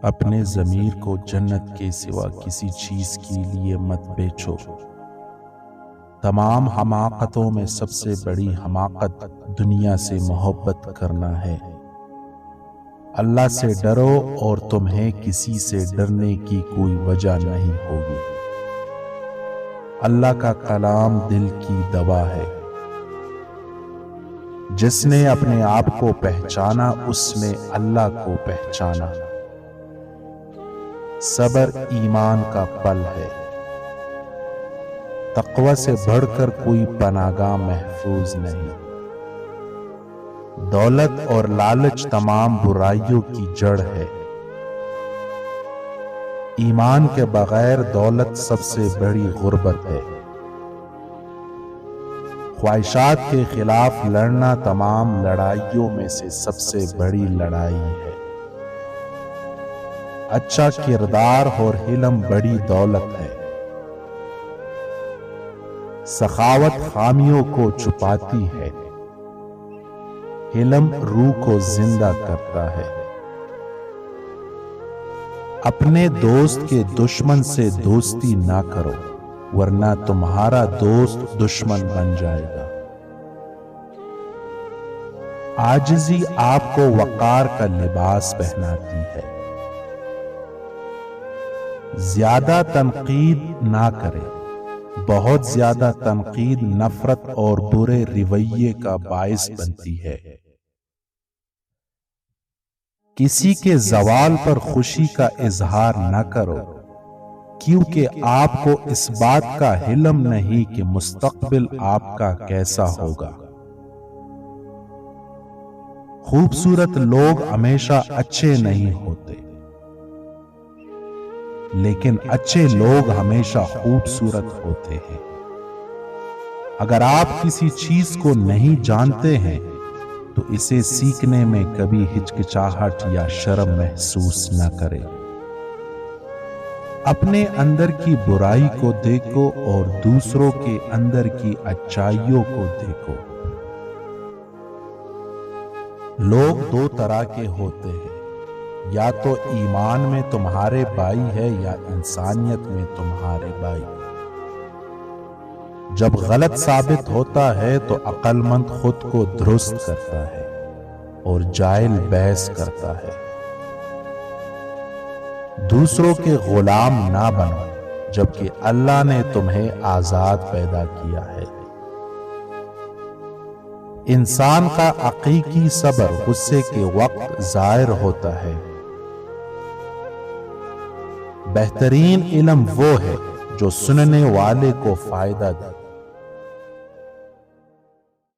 اپنے ضمیر کو جنت کے سوا کسی چیز کے لیے مت بیچو۔ تمام حماقتوں میں سب سے بڑی حماقت دنیا سے محبت کرنا ہے۔ اللہ سے ڈرو اور تمہیں کسی سے ڈرنے کی کوئی وجہ نہیں ہوگی۔ اللہ کا کلام دل کی دوا ہے۔ جس نے اپنے آپ کو پہچانا اس نے اللہ کو پہچانا۔ صبر ایمان کا پل ہے۔ تقوی سے بڑھ کر کوئی پناہگاہ محفوظ نہیں۔ دولت اور لالچ تمام برائیوں کی جڑ ہے۔ ایمان کے بغیر دولت سب سے بڑی غربت ہے۔ خواہشات کے خلاف لڑنا تمام لڑائیوں میں سے سب سے بڑی لڑائی ہے۔ اچھا کردار اور حلم بڑی دولت ہے۔ سخاوت خامیوں کو چھپاتی ہے۔ حلم روح کو زندہ کرتا ہے۔ اپنے دوست کے دشمن سے دوستی نہ کرو ورنہ تمہارا دوست دشمن بن جائے گا۔ عاجزی آپ کو وقار کا لباس پہناتی ہے۔ زیادہ تنقید نہ کرے۔ بہت زیادہ تنقید نفرت اور برے رویے کا باعث بنتی ہے۔ کسی کے زوال پر خوشی کا اظہار نہ کرو کیونکہ آپ کو اس بات کا علم نہیں کہ مستقبل آپ کا کیسا ہوگا۔ خوبصورت لوگ ہمیشہ اچھے نہیں ہوتے لیکن اچھے لوگ ہمیشہ خوبصورت ہوتے ہیں۔ اگر آپ کسی چیز کو نہیں جانتے ہیں تو اسے سیکھنے میں کبھی ہچکچاہٹ یا شرم محسوس نہ کریں۔ اپنے اندر کی برائی کو دیکھو اور دوسروں کے اندر کی اچھائیوں کو دیکھو۔ لوگ دو طرح کے ہوتے ہیں، یا تو ایمان میں تمہارے بھائی ہے یا انسانیت میں تمہارے بھائی۔ جب غلط ثابت ہوتا ہے تو عقل مند خود کو درست کرتا ہے اور جاہل بحث کرتا ہے۔ دوسروں کے غلام نہ بنو جبکہ اللہ نے تمہیں آزاد پیدا کیا ہے۔ انسان کا حقیقی صبر غصے کے وقت ظاہر ہوتا ہے۔ بہترین علم وہ ہے جو سننے والے کو فائدہ دے۔